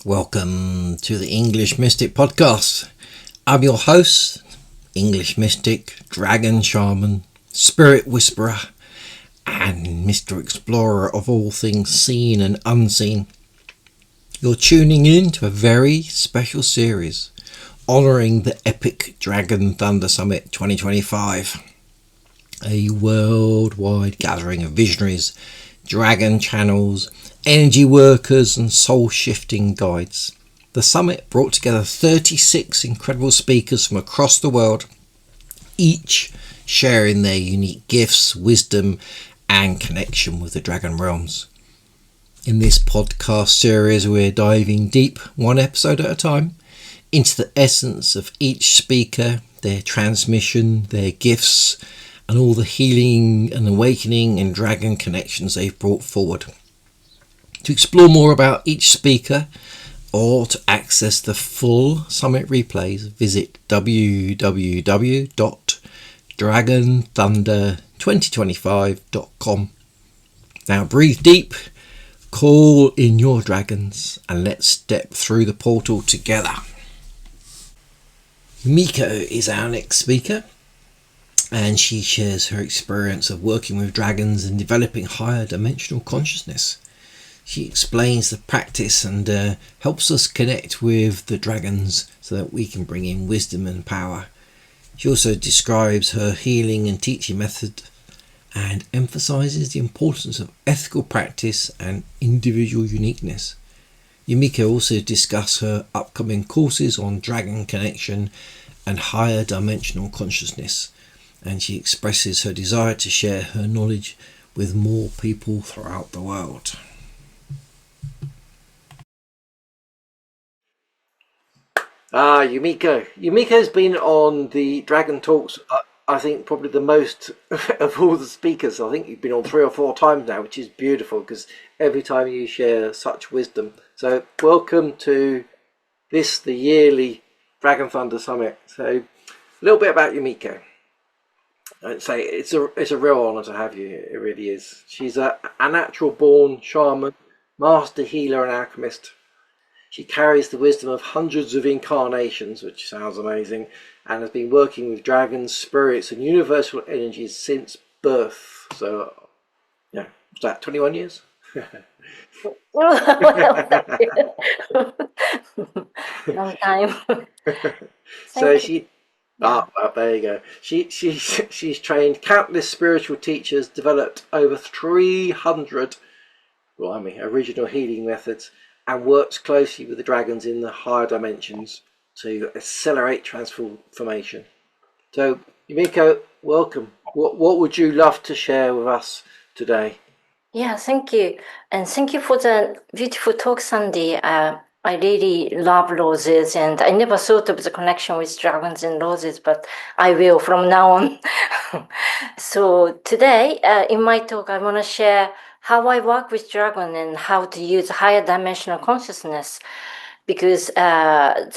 Welcome to the English Mystic Podcast. I'm your host, English Mystic, Dragon Shaman, Spirit Whisperer, and Mr. Explorer of all things seen and unseen. You're tuning in to a very special series honouring the epic Dragon Thunder Summit 2025, a worldwide gathering of visionaries, dragon channels, energy workers and soul-shifting guides. The summit brought together 36 incredible speakers from across the world, each sharing their unique gifts, wisdom and connection with the dragon realms. In this podcast series, we're diving deep, one episode at a time, into the essence of each speaker, their transmission, their gifts, and all the healing and awakening and dragon connections they've brought forward. To explore more about each speaker or to access the full summit replays, visit www.dragonthunder2025.com. Now breathe deep, call in your dragons, and let's step through the portal together. Yumiko is our next speaker, and she shares her experience of working with dragons and developing higher dimensional consciousness. She explains the practice and helps us connect with the dragons so that we can bring in wisdom and power. She also describes her healing and teaching method and emphasizes the importance of ethical practice and individual uniqueness. Yumiko also discusses her upcoming courses on dragon connection and higher dimensional consciousness, and she expresses her desire to share her knowledge with more people throughout the world. Yumiko. Yumiko's been on the Dragon Talks, I think probably the most of all the speakers. I think you've been on 3 or 4 times now, which is beautiful because every time you share such wisdom. So welcome to this, the yearly Dragon Thunder Summit. So a little bit about Yumiko. I'd say it's a real honour to have you. It really is. She's a natural born shaman, master healer and alchemist. She carries the wisdom of hundreds of incarnations, which sounds amazing, and has been working with dragons, spirits and universal energies since birth. So, yeah, what's that, 21 years? Long time. So well, there you go. She's trained countless spiritual teachers, developed over 300 original healing methods, and works closely with the dragons in the higher dimensions to accelerate transformation. So, Yumiko, welcome. What would you love to share with us today? Yeah, thank you. And thank you for the beautiful talk, Sandy. I really love roses, and I never thought of the connection with dragons and roses, but I will from now on. So today, in my talk, I want to share how I work with dragon and how to use higher dimensional consciousness, because I've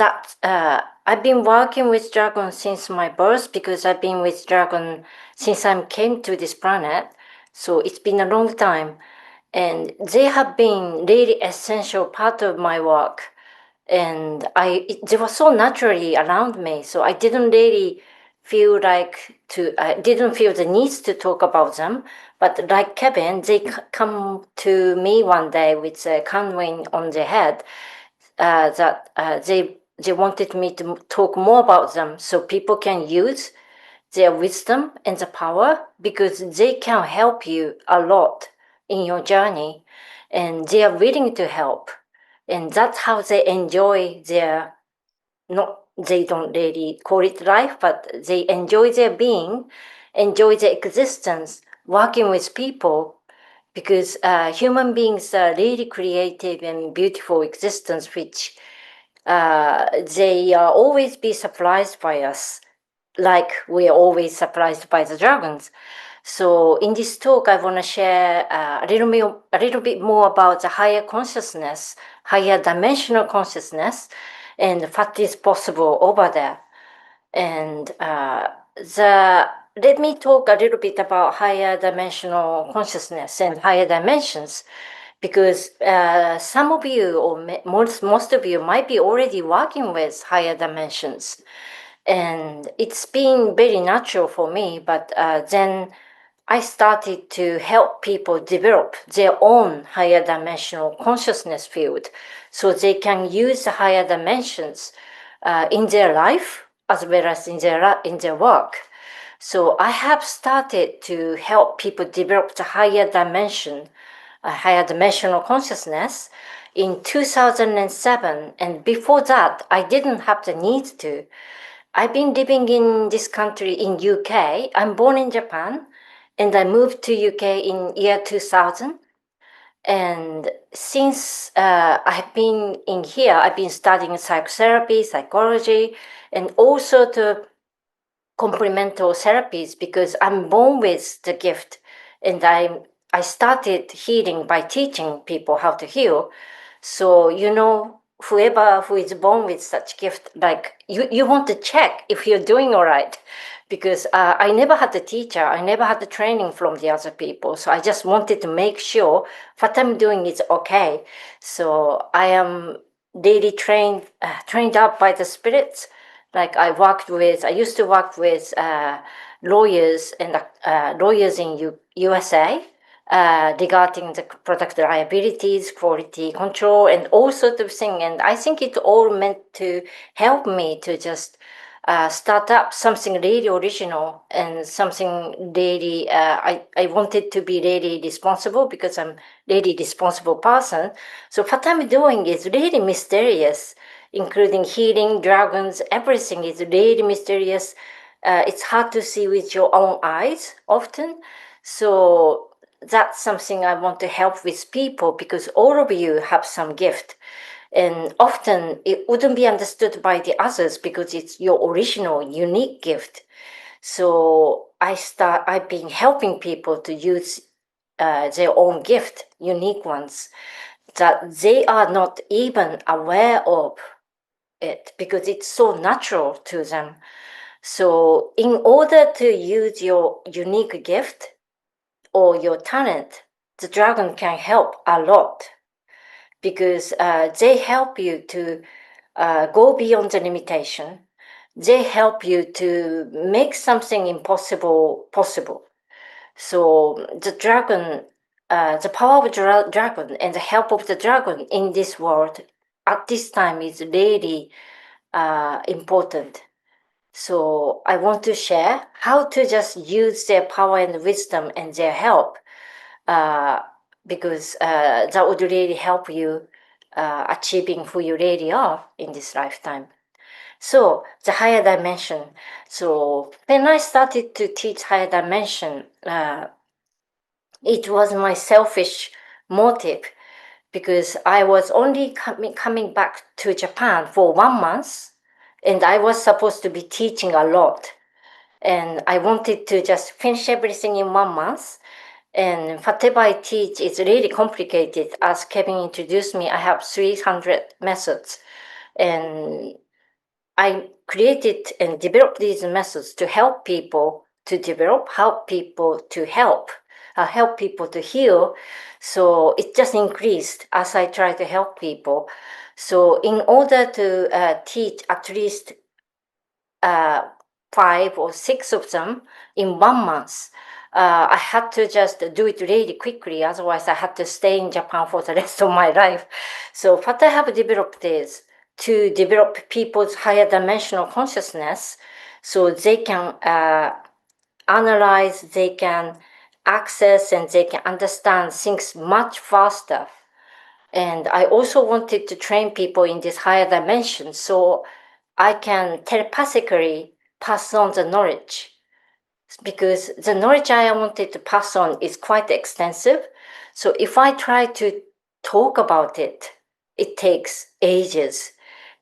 been working with dragon since my birth, because I've been with dragon since I came to this planet. So it's been a long time, and they have been really essential part of my work. And they were so naturally around me, so I didn't really feel I didn't feel the need to talk about them. But like Kevin, they come to me one day with a candle on their head, that they wanted me to talk more about them so people can use their wisdom and the power, because they can help you a lot in your journey, and they are willing to help. And that's how they enjoy they don't really call it life, but they enjoy their being, enjoy their existence, working with people, because human beings are really creative and beautiful existence, which they always be surprised by us, like we are always surprised by the dragons. So in this talk, I want to share a little bit more about the higher consciousness, higher dimensional consciousness, and what is possible over there. And let me talk a little bit about higher dimensional consciousness and higher dimensions. because some of you or most of you might be already working with higher dimensions, and it's been very natural for me. But then I started to help people develop their own higher dimensional consciousness field so they can use the higher dimensions in their life as well as in their work. So I have started to help people develop the higher dimension, a higher dimensional consciousness in 2007. And before that, I didn't have the need to. I've been living in this country in UK. I'm born in Japan and I moved to UK in year 2000. And since I've been in here, I've been studying psychotherapy, psychology, and also the complemental therapies because I'm born with the gift, and I started healing by teaching people how to heal. So whoever who is born with such gift, like you want to check if you're doing all right, because I never had a teacher, I never had the training from the other people, so I just wanted to make sure what I'm doing is okay. So I am daily trained up by the spirits. Like I used to work with lawyers and lawyers in USA regarding the product liabilities, quality control, and all sort of thing. And I think it all meant to help me to just start up something really original and something really, I wanted to be really responsible because I'm really responsible person. So what I'm doing is really mysterious, including healing, dragons, everything is really mysterious. It's hard to see with your own eyes often. So that's something I want to help with people because all of you have some gift. And often it wouldn't be understood by the others because it's your original, unique gift. So I've been helping people to use their own gift, unique ones, that they are not even aware of it because it's so natural to them. So in order to use your unique gift or your talent, the dragon can help a lot because they help you to go beyond the limitation. They help you to make something impossible possible. So the dragon, the power of the dragon and the help of the dragon in this world at this time is really important. So I want to share how to just use their power and wisdom and their help uh, because that would really help you achieving who you really are in this lifetime. So the higher dimension. So when I started to teach higher dimension, it was my selfish motive because I was only coming back to Japan for 1 month and I was supposed to be teaching a lot. And I wanted to just finish everything in 1 month. And whatever I teach is really complicated. As Kevin introduced me, I have 300 methods. And I created and developed these methods to help people to develop, help people to help people to heal. So it just increased as I try to help people. So in order to teach at least 5 or 6 of them in 1 month, I had to just do it really quickly. Otherwise, I had to stay in Japan for the rest of my life. So what I have developed is to develop people's higher dimensional consciousness so they can analyze, they can access, and they can understand things much faster. And I also wanted to train people in this higher dimension so I can telepathically pass on the knowledge because the knowledge I wanted to pass on is quite extensive. So if I try to talk about it, it takes ages.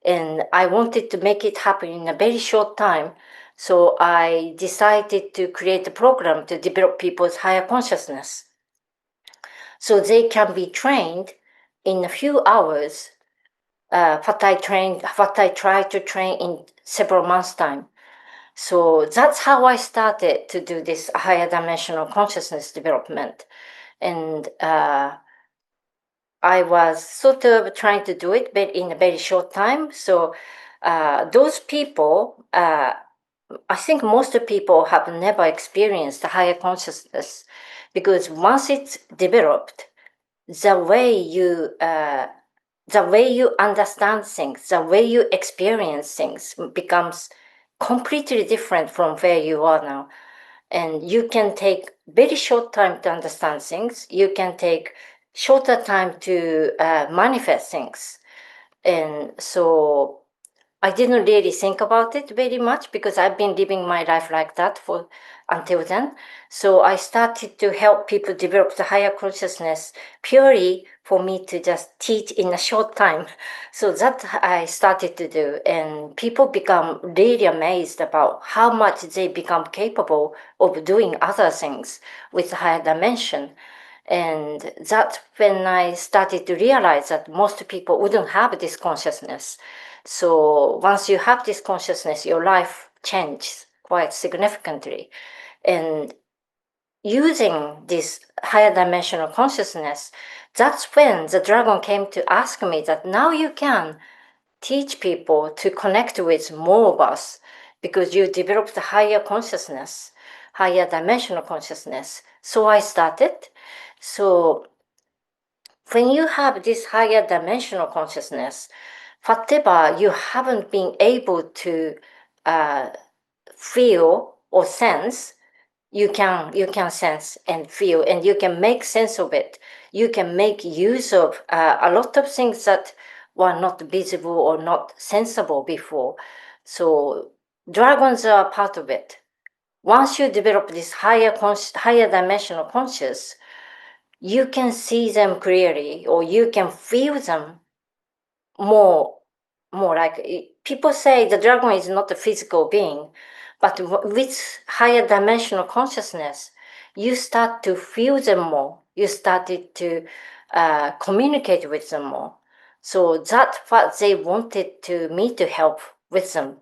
And I wanted to make it happen in a very short time. So I decided to create a program to develop people's higher consciousness. So they can be trained in a few hours. What I tried to train in several months' time. So that's how I started to do this higher dimensional consciousness development. And I was sort of trying to do it, but in a very short time. So those people, I think most people have never experienced the higher consciousness, because once it's developed, the way you understand things, the way you experience things becomes completely different from where you are now. And you can take very short time to understand things. You can take shorter time to manifest things. And so I didn't really think about it very much because I've been living my life like that for until then. So I started to help people develop the higher consciousness purely for me to just teach in a short time. So that I started to do, and people become really amazed about how much they become capable of doing other things with higher dimension. And that's when I started to realize that most people wouldn't have this consciousness. So once you have this consciousness, your life changes quite significantly. And using this higher dimensional consciousness, that's when the dragon came to ask me that now you can teach people to connect with more of us because you developed a higher consciousness, higher dimensional consciousness. So I started. So when you have this higher dimensional consciousness, whatever you haven't been able to uh, feel or sense, you can sense and feel, and you can make sense of it. You can make use of a lot of things that were not visible or not sensible before. So dragons are part of it. Once you develop this higher dimensional conscious, you can see them clearly, or you can feel them more. Like people say the dragon is not a physical being, but with higher dimensional consciousness, you start to feel them more. You started to communicate with them more. So that's what they wanted to me to help with them.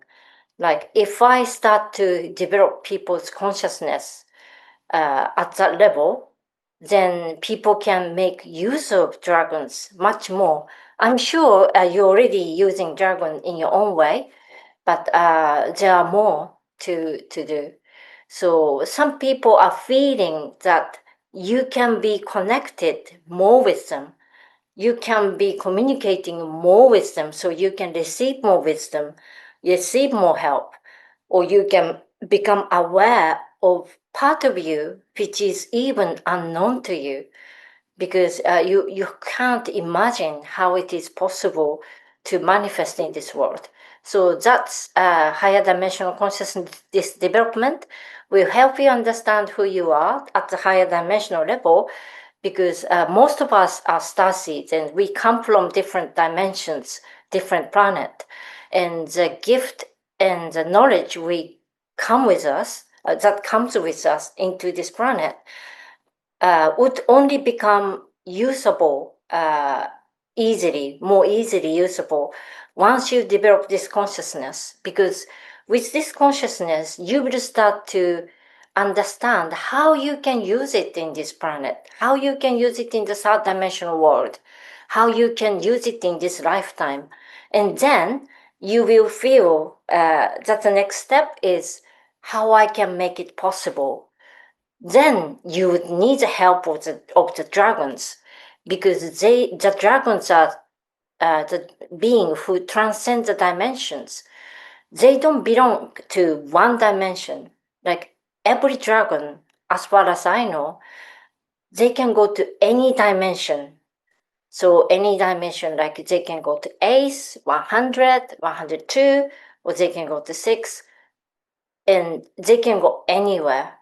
Like if I start to develop people's consciousness at that level, then people can make use of dragons much more. I'm sure you're already using dragon in your own way, but there are more to do. So some people are feeling that you can be connected more with them. You can be communicating more with them, so you can receive more wisdom, receive more help, or you can become aware of part of you which is even unknown to you, because you can't imagine how it is possible to manifest in this world. So that's higher dimensional consciousness. This development will help you understand who you are at the higher dimensional level, because most of us are star seeds and we come from different dimensions, different planet, and the gift and the knowledge we come with us, that comes with us into this planet, would only become usable more easily usable once you develop this consciousness. Because with this consciousness, you will start to understand how you can use it in this planet, how you can use it in the third dimensional world, how you can use it in this lifetime. And then you will feel that the next step is how I can make it possible. Then you would need the help of the dragons, because the dragons are the being who transcend the dimensions. They don't belong to one dimension. Like every dragon, as far as I know, they can go to any dimension. So any dimension, like they can go to ace, 100, 102, or they can go to 6, and they can go anywhere.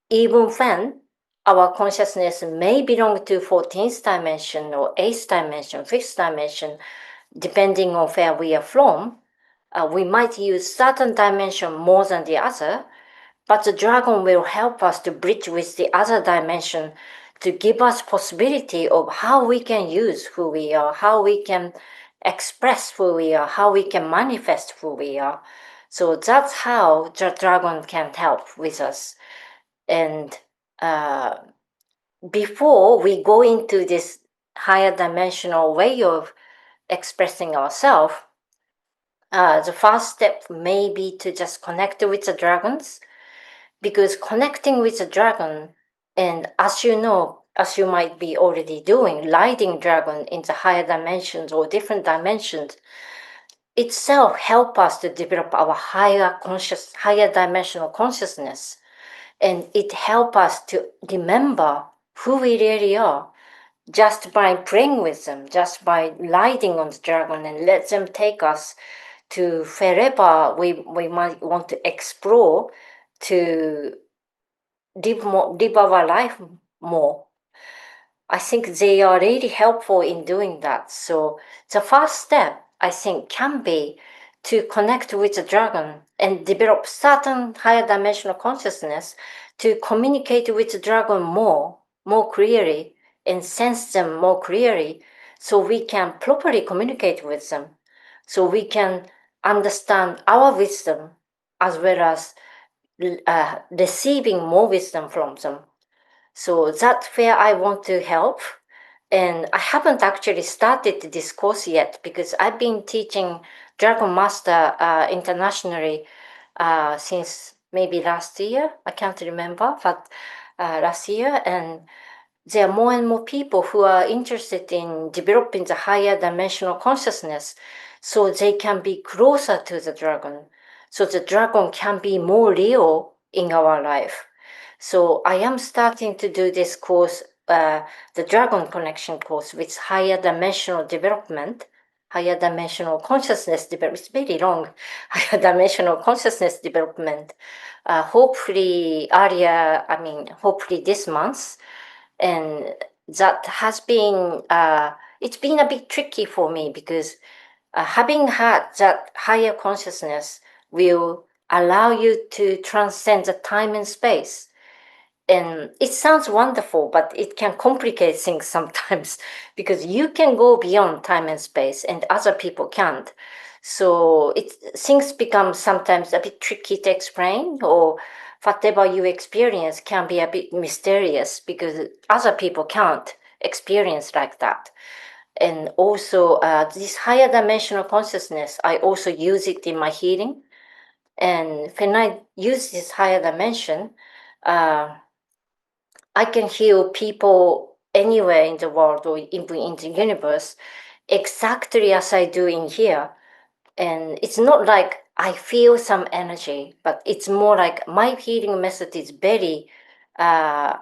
Even when our consciousness may belong to 14th dimension or 8th dimension, 5th dimension, depending on where we are from, we might use certain dimension more than the other, but the dragon will help us to bridge with the other dimension to give us possibility of how we can use who we are, how we can express who we are, how we can manifest who we are. So that's how the dragon can help with us. And before we go into this higher dimensional way of expressing ourselves, the first step may be to just connect with the dragons, because connecting with the dragon, and as you know, as you might be already doing, lighting dragon in the higher dimensions or different dimensions, itself help us to develop our higher dimensional consciousness, and it help us to remember who we really are, just by playing with them, just by lighting on the dragon and let them take us to wherever we might want to explore, to live our life more. I think they are really helpful in doing that. So the first step, I think, can be to connect with the dragon and develop certain higher dimensional consciousness to communicate with the dragon more clearly and sense them more clearly, so we can properly communicate with them, so we can understand our wisdom as well as receiving more wisdom from them. So that's where I want to help. And I haven't actually started this course yet, because I've been teaching Dragon Master internationally since maybe last year. I can't remember, but last year. And there are more and more people who are interested in developing the higher dimensional consciousness, so they can be closer to the dragon, so the dragon can be more real in our life. So I am starting to do this course, the Dragon Connection course, with higher dimensional development, higher dimensional consciousness development. It's very long, higher dimensional consciousness development. Hopefully hopefully this month. And that has been, it's been a bit tricky for me, because having had that higher consciousness will allow you to transcend the time and space. And it sounds wonderful, but it can complicate things sometimes because you can go beyond time and space and other people can't. So things become sometimes a bit tricky to explain, or whatever you experience can be a bit mysterious because other people can't experience like that. And also, this higher dimensional consciousness, I also use it in my healing. And when I use this higher dimension, I can heal people anywhere in the world or even in the universe exactly as I do in here. And it's not like I feel some energy, but it's more like my healing method is uh,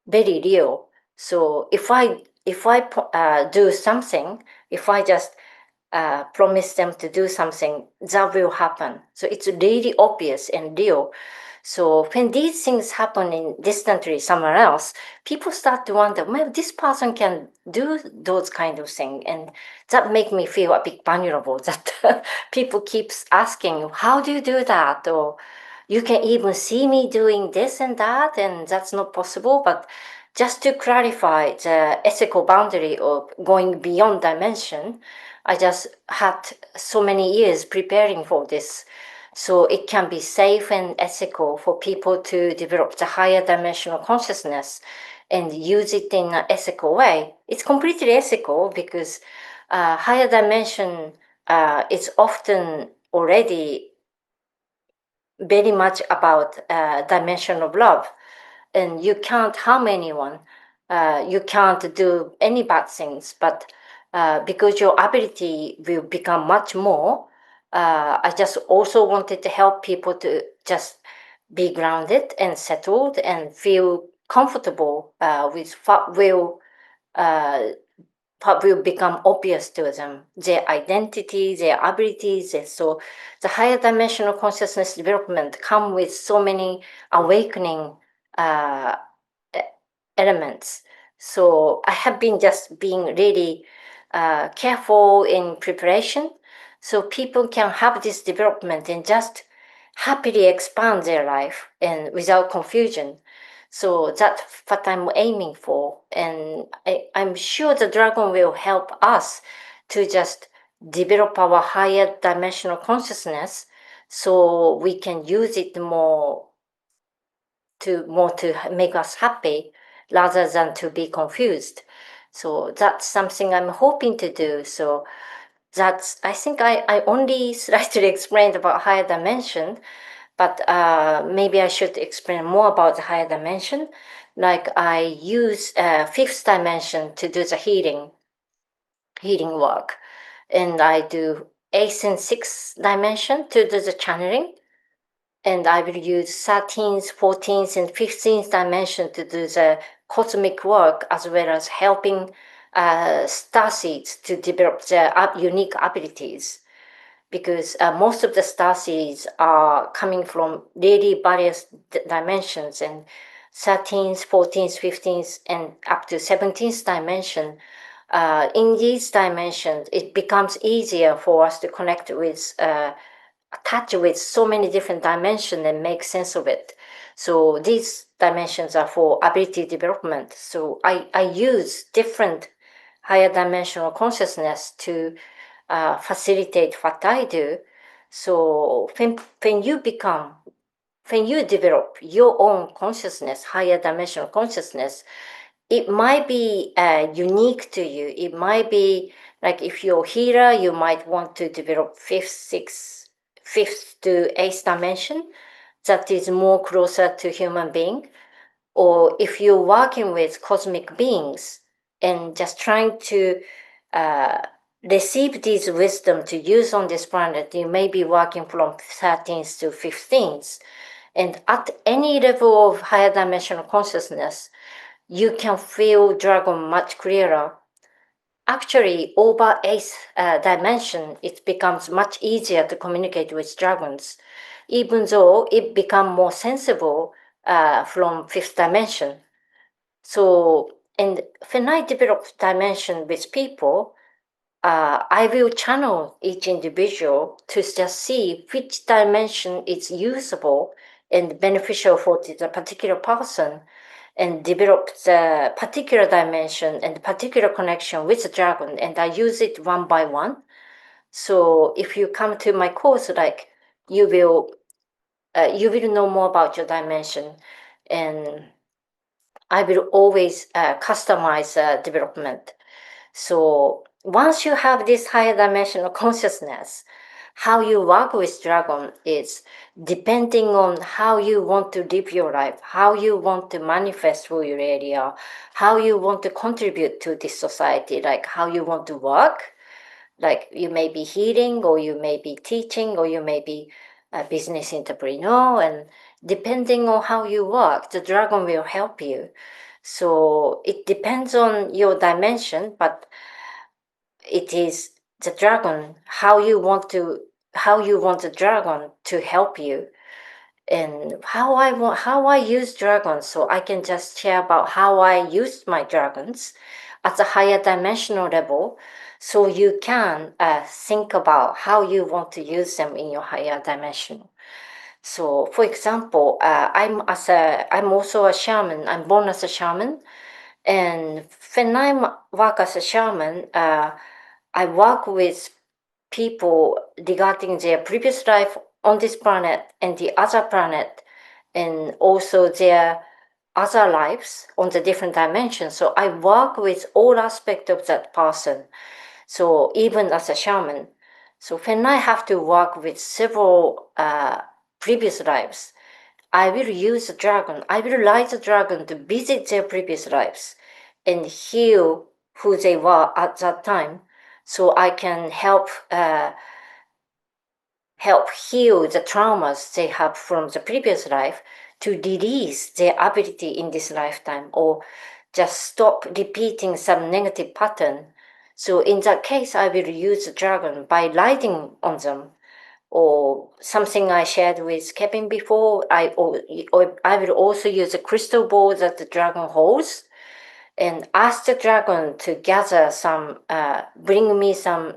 very real. So if I do something, if I just promise them to do something, that will happen. So it's really obvious and real. So when these things happen in distantly somewhere else, people start to wonder, well, this person can do those kind of things. And that make me feel a bit vulnerable that people keeps asking, how do you do that? Or you can even see me doing this and that, and that's not possible. But just to clarify the ethical boundary of going beyond dimension, I just had so many years preparing for this. So it can be safe and ethical for people to develop the higher dimensional consciousness and use it in an ethical way. It's completely ethical because higher dimension is often already very much about dimension of love, and you can't harm anyone. You can't do any bad things, but because your ability will become much more, I just also wanted to help people to just be grounded and settled and feel comfortable with uh, what will become obvious to them, their identity, their abilities. And so the higher dimensional consciousness development come with so many awakening uh, elements. So I have been just being really careful in preparation, so people can have this development and just happily expand their life and without confusion. So that's what I'm aiming for. And I'm sure the dragon will help us to just develop our higher dimensional consciousness, so we can use it more to make us happy rather than to be confused. So that's something I'm hoping to do. So that's, I think I only slightly explained about higher dimension, but maybe I should explain more about the higher dimension. Like I use fifth dimension to do the healing work, and I do eighth and sixth dimension to do the channeling, and I will use 13th, 14th, and 15th dimension to do the cosmic work, as well as helping starseeds to develop their unique abilities. Because most of the starseeds are coming from really various dimensions, and 13th, 14th, 15th, and up to 17th dimension. In these dimensions, it becomes easier for us to connect with attach with so many different dimensions and make sense of it. So these dimensions are for ability development. So I use different higher dimensional consciousness to facilitate what I do. So when you develop your own consciousness, higher dimensional consciousness, it might be unique to you. It might be like if you're a healer, you might want to develop fifth to eighth dimension that is more closer to human being. Or if you're working with cosmic beings and just trying to uh, receive this wisdom to use on this planet, you may be working from 13th to 15th. And at any level of higher dimensional consciousness, you can feel dragon much clearer. Actually, over eighth dimension, it becomes much easier to communicate with dragons, even though it becomes more sensible from fifth dimension. So, and when I develop dimension with people, I will channel each individual to just see which dimension is usable and beneficial for the particular person, and develop the particular dimension and particular connection with the dragon. And I use it one by one. So if you come to my course, like you will know more about your dimension, and I will always customize development. So once you have this higher dimensional consciousness, how you work with dragon is depending on how you want to live your life, how you want to manifest for your area, how you want to contribute to this society, like how you want to work. Like you may be healing, or you may be teaching, or you may be a business entrepreneur, and depending on how you work, the dragon will help you. So it depends on your dimension, but it is the dragon, how you want the dragon to help you. And how I use dragons. So I can just share about how I used my dragons at a higher dimensional level, so you can think about how you want to use them in your higher dimension. So for example, I'm also a shaman. I'm born as a shaman, and when I work as a shaman, I work with people regarding their previous life on this planet and the other planet, and also their other lives on the different dimensions. So I work with all aspects of that person. So even as a shaman, so when I have to work with several previous lives, I will use the dragon. I will light the dragon to visit their previous lives and heal who they were at that time, so I can help heal the traumas they have from the previous life, to release their ability in this lifetime, or just stop repeating some negative pattern. So in that case, I will use the dragon by lighting on them. Or something I shared with Kevin before, I will also use a crystal ball that the dragon holds, and ask the dragon to gather some, bring me some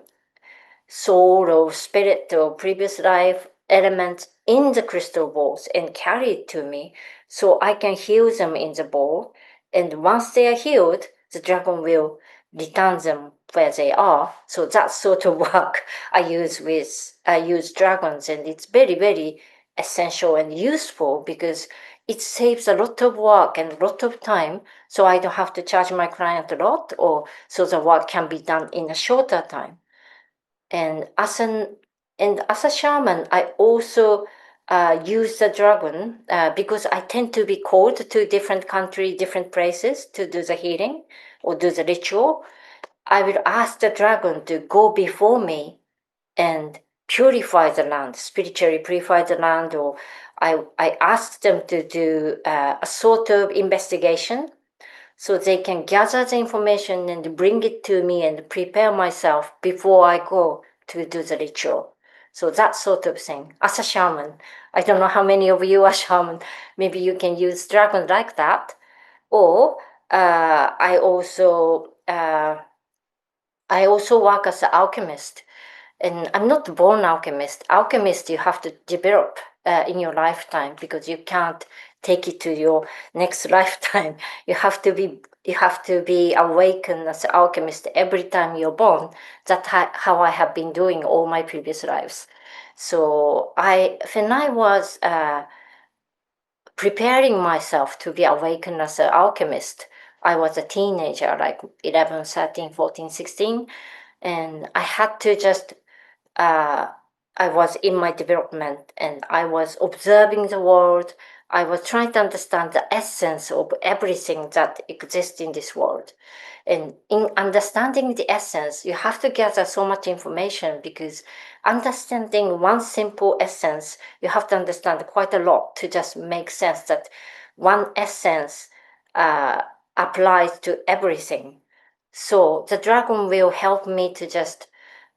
soul or spirit or previous life elements in the crystal balls and carry it to me, so I can heal them in the ball. And once they are healed, the dragon will return them where they are. So that sort of work I use dragons, and it's very, very essential and useful, because it saves a lot of work and a lot of time, so I don't have to charge my client a lot, or so the work can be done in a shorter time. And as a shaman, I also use the dragon because I tend to be called to different country, different places to do the healing or do the ritual. I will ask the dragon to go before me and purify the land, spiritually purify the land, or I ask them to do a sort of investigation so they can gather the information and bring it to me and prepare myself before I go to do the ritual. So that sort of thing. As a shaman, I don't know how many of you are shaman. Maybe you can use dragon like that. Or I also work as an alchemist. And I'm not born alchemist. Alchemist you have to develop in your lifetime because you can't take it to your next lifetime. You have to be awakened as an alchemist every time you're born. That's how I have been doing all my previous lives. So when I was preparing myself to be awakened as an alchemist, I was a teenager, like 11, 13, 14, 16, and I had to just uh, I was in my development and I was observing the world. I was trying to understand the essence of everything that exists in this world. And in understanding the essence, you have to gather so much information because understanding one simple essence, you have to understand quite a lot to just make sense that one essence uh, applies to everything. So the dragon will help me to just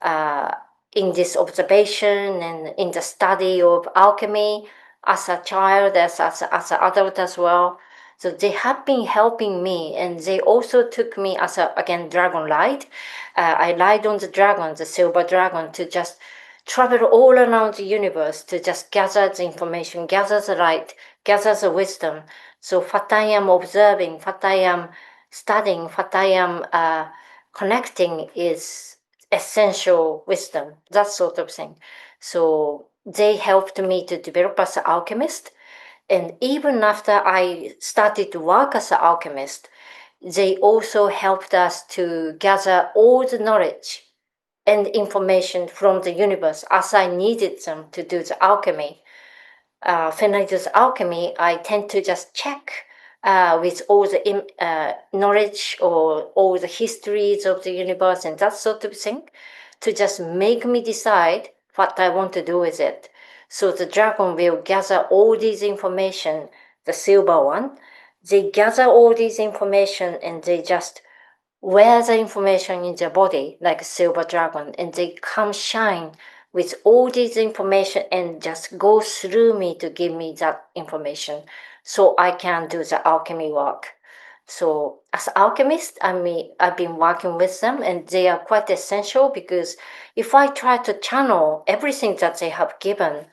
uh, in this observation and in the study of alchemy as a child, as an adult as well. So they have been helping me, and they also took me as a again dragon ride. I ride on the dragon, the silver dragon, to just travel all around the universe to just gather the information, gather the light, gather the wisdom. So what I am observing, what I am studying, what I am connecting is essential wisdom, that sort of thing. So they helped me to develop as an alchemist. And even after I started to work as an alchemist, they also helped us to gather all the knowledge and information from the universe as I needed them to do the alchemy. When I do alchemy, I tend to just check with all the knowledge or all the histories of the universe and that sort of thing to just make me decide what I want to do with it. So the dragon will gather all these information, the silver one. They gather all these information and they just wear the information in their body like a silver dragon and they come shine with all this information and just go through me to give me that information so I can do the alchemy work. So as alchemist, I've been working with them and they are quite essential because if I try to channel everything that they have given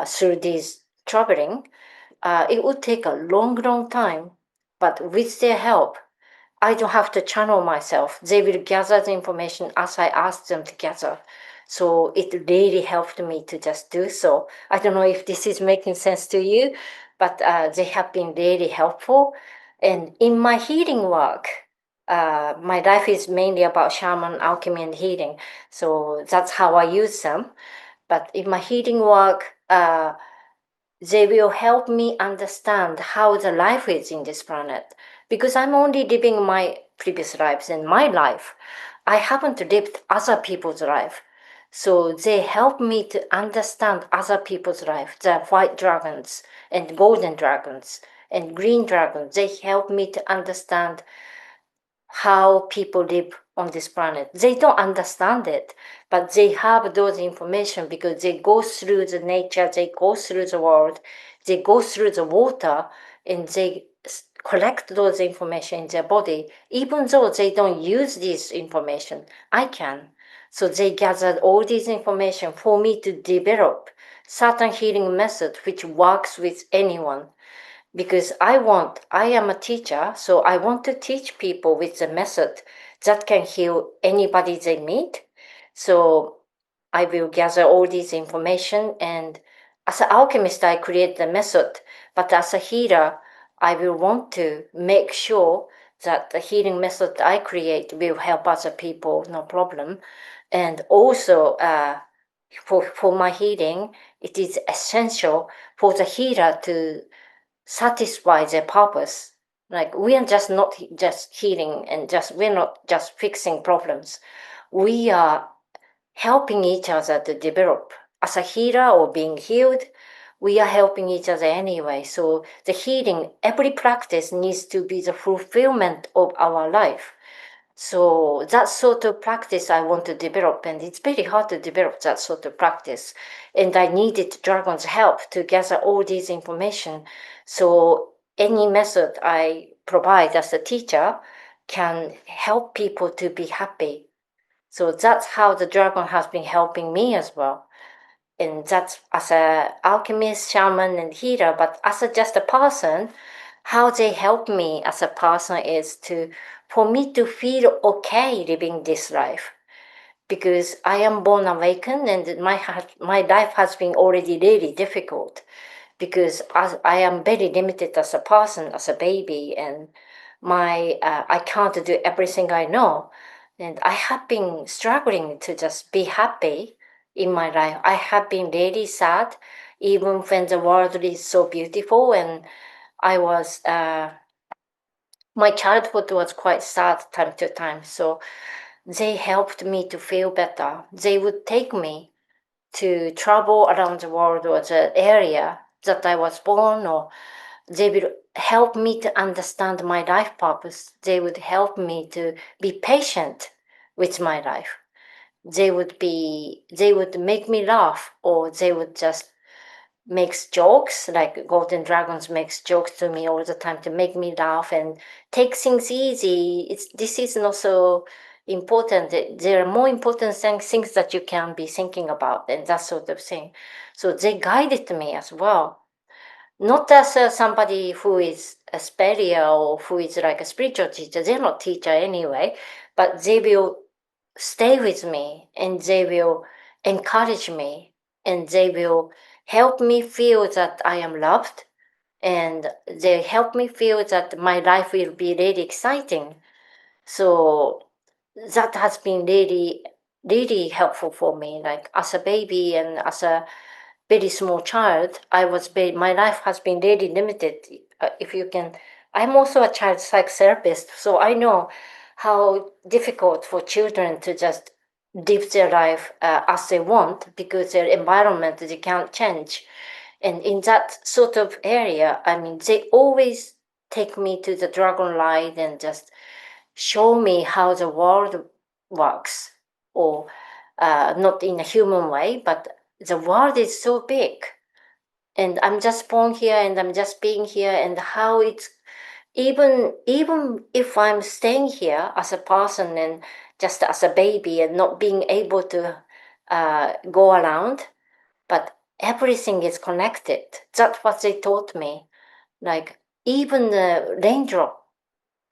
through this traveling, it would take a long, long time. But with their help, I don't have to channel myself. They will gather the information as I ask them to gather. So it really helped me to just do so. I don't know if this is making sense to you, but they have been really helpful. And in my healing work, my life is mainly about shaman, alchemy, and healing. So that's how I use them. But in my healing work, they will help me understand how the life is in this planet because I'm only living my previous lives and my life. I haven't lived other people's life. So they help me to understand other people's life, the white dragons and golden dragons and green dragons. They help me to understand how people live on this planet. They don't understand it, but they have those information because they go through the nature, they go through the world, they go through the water, and they collect those information in their body. Even though they don't use this information, I can. So they gathered all this information for me to develop certain healing method which works with anyone because I am a teacher, so I want to teach people with the method that can heal anybody they meet. So I will gather all this information and as an alchemist, I create the method, but as a healer, I will want to make sure that the healing method I create will help other people, no problem. And also, for my healing, it is essential for the healer to satisfy their purpose. Like we are just not just healing and we're not just fixing problems. We are helping each other to develop. As a healer or being healed, we are helping each other anyway. So the healing, every practice needs to be the fulfillment of our life. So that sort of practice I want to develop, and it's very hard to develop that sort of practice. And I needed Dragon's help to gather all this information. So any method I provide as a teacher can help people to be happy. So that's how the Dragon has been helping me as well. And that's as a alchemist, shaman, and healer. But as just a person, how they help me as a person is for me to feel okay living this life, because I am born awakened and my life has been already really difficult, because as I am very limited as a person, as a baby, and I can't do everything I know, and I have been struggling to just be happy in my life. I have been really sad, even when the world is so beautiful, and I was. My childhood was quite sad time to time, so they helped me to feel better. They would take me to travel around the world or the area that I was born, or they will help me to understand my life purpose. They would help me to be patient with my life. They would make me laugh, or they would just makes jokes, like Golden Dragons makes jokes to me all the time to make me laugh and take things easy. This is not so important. There are more important things that you can be thinking about and that sort of thing. So they guided me as well. Not as somebody who is a spiritual or who is like a spiritual teacher. They're not teacher anyway, but they will stay with me and they will encourage me and they will help me feel that I am loved, and they help me feel that my life will be really exciting. So that has been really, really helpful for me. Like as a baby and as a very small child, my life has been really limited. If you can, I'm also a child psychotherapist, so I know how difficult for children to just live their life as they want, because their environment they can't change. And in that sort of area, I mean, they always take me to the dragon light and just show me how the world works, or not in a human way, but the world is so big, and I'm just born here and I'm just being here, and how it's even if I'm staying here as a person and just as a baby and not being able to go around, but everything is connected. That's what they taught me. Like even the raindrop,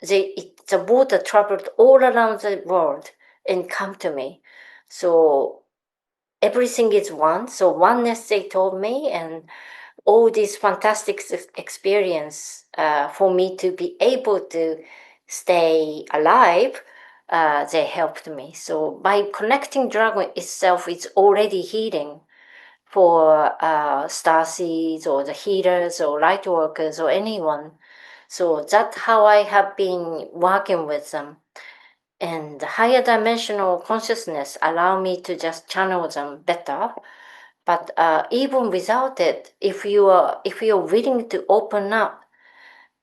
the water traveled all around the world and come to me. So everything is one. So oneness they told me, and all this fantastic experience for me to be able to stay alive, they helped me. So by connecting dragon itself, it's already healing for starseeds or the healers or light workers or anyone. So that's how I have been working with them. And the higher dimensional consciousness allow me to just channel them better. But even without it, if you're willing to open up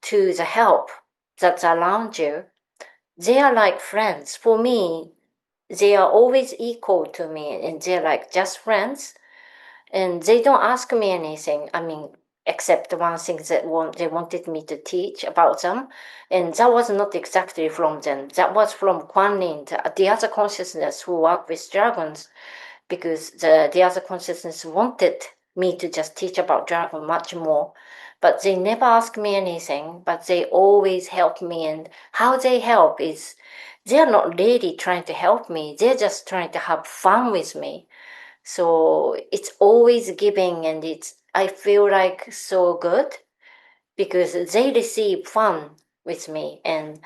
to the help that's around you, they are like friends. For me, they are always equal to me, and they're like just friends. And they don't ask me anything. I mean, except one thing that they wanted me to teach about them, and that was not exactly from them. That was from Kuan Yin, the other consciousness who work with dragons, because the other consciousness wanted me to just teach about dragon much more. But they never ask me anything, but they always help me. And how they help is they're not really trying to help me, they're just trying to have fun with me. So it's always giving, and I feel like so good because they receive fun with me and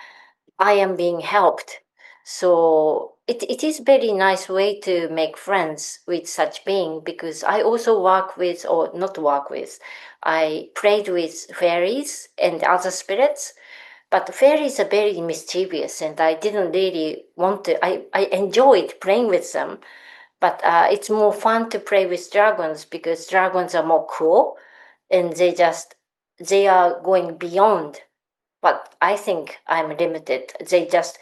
I am being helped. So it is very nice way to make friends with such being, because I also work with, or not work with, I prayed with fairies and other spirits. But fairies are very mischievous, and I didn't really want to. I enjoyed playing with them, but it's more fun to play with dragons because dragons are more cool, and they are going beyond. But I think I'm limited. They just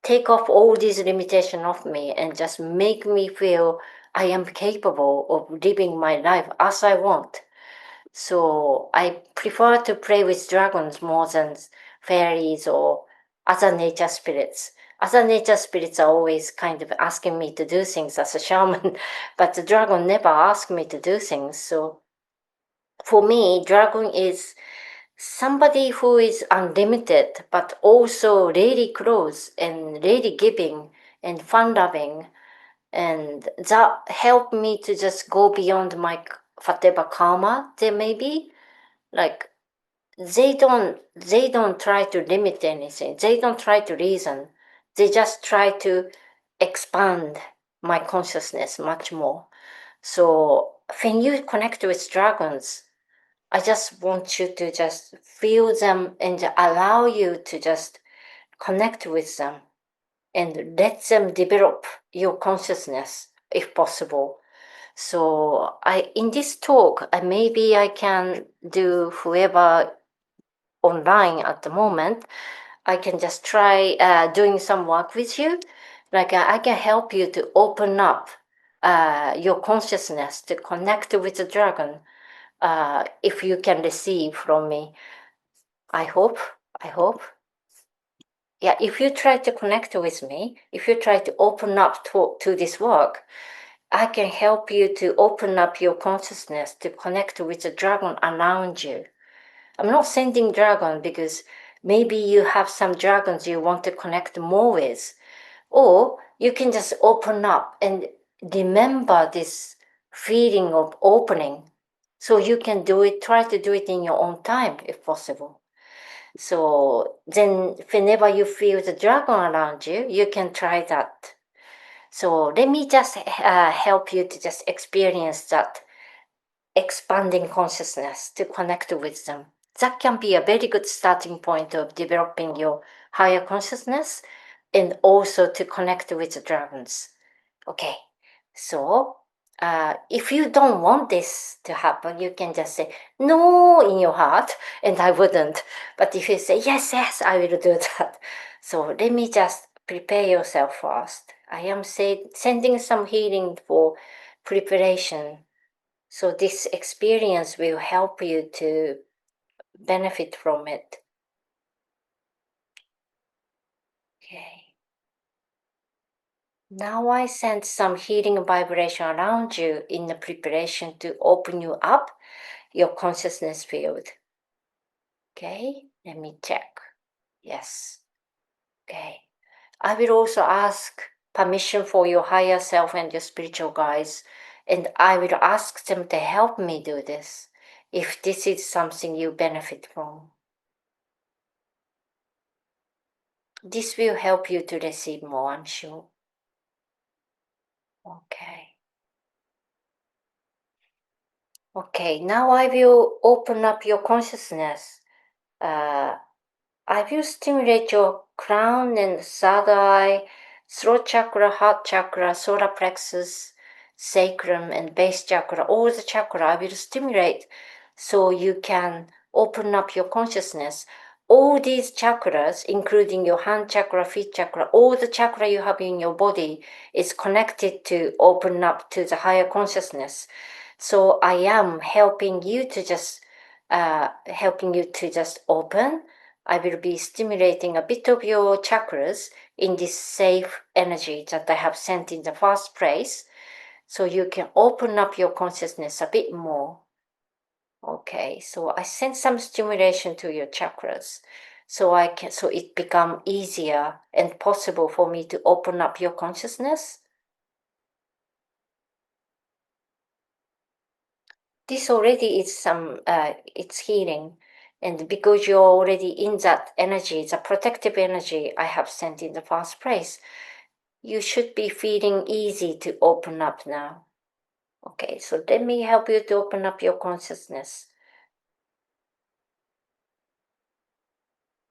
take off all these limitations of me and just make me feel I am capable of living my life as I want. So I prefer to play with dragons more than fairies or other nature spirits. Other nature spirits are always kind of asking me to do things as a shaman, but the dragon never asked me to do things. So for me, dragon is somebody who is unlimited, but also really close and really giving and fun loving. And that helped me to just go beyond my whatever karma there may be. Like they don't try to limit anything. They don't try to reason. They just try to expand my consciousness much more. So when you connect with dragons, I just want you to just feel them and allow you to just connect with them and let them develop your consciousness if possible. So in this talk, maybe I can do whoever online at the moment, I can just try doing some work with you. Like I can help you to open up your consciousness to connect with the dragon if you can receive from me. I hope. I hope. Yeah, if you try to connect with me, if you try to open up to this work, I can help you to open up your consciousness to connect with the dragon around you. I'm not sending dragon because maybe you have some dragons you want to connect more with. Or you can just open up and remember this feeling of opening. So you can try to do it in your own time if possible. So then whenever you feel the dragon around you, you can try that. So let me just help you to just experience that expanding consciousness to connect with them. That can be a very good starting point of developing your higher consciousness and also to connect with the dragons. Okay, so if you don't want this to happen, you can just say no in your heart, and I wouldn't. But if you say yes, yes, I will do that. So let me just prepare yourself first. I am sending some healing for preparation. So this experience will help you to benefit from it. Okay. Now I send some healing vibration around you in the preparation to open you up your consciousness field. Okay, let me check. Yes. Okay. I will also ask permission for your higher self and your spiritual guides, and I will ask them to help me do this if this is something you benefit from. This will help you to receive more, I'm sure. Okay. Okay, now I will open up your consciousness. I will stimulate your crown and third eye, throat chakra, heart chakra, solar plexus, sacrum, and base chakra. All the chakra I will stimulate so you can open up your consciousness. All these chakras, including your hand chakra, feet chakra, all the chakra you have in your body is connected to open up to the higher consciousness. So I am helping you to just open. I will be stimulating a bit of your chakras in this safe energy that I have sent in the first place, so you can open up your consciousness a bit more. Okay, so I sent some stimulation to your chakras, so it become easier and possible for me to open up your consciousness. this already is some, it's healing. And because you're already in that energy, the protective energy I have sent in the first place, you should be feeling easy to open up now. Okay, so let me help you to open up your consciousness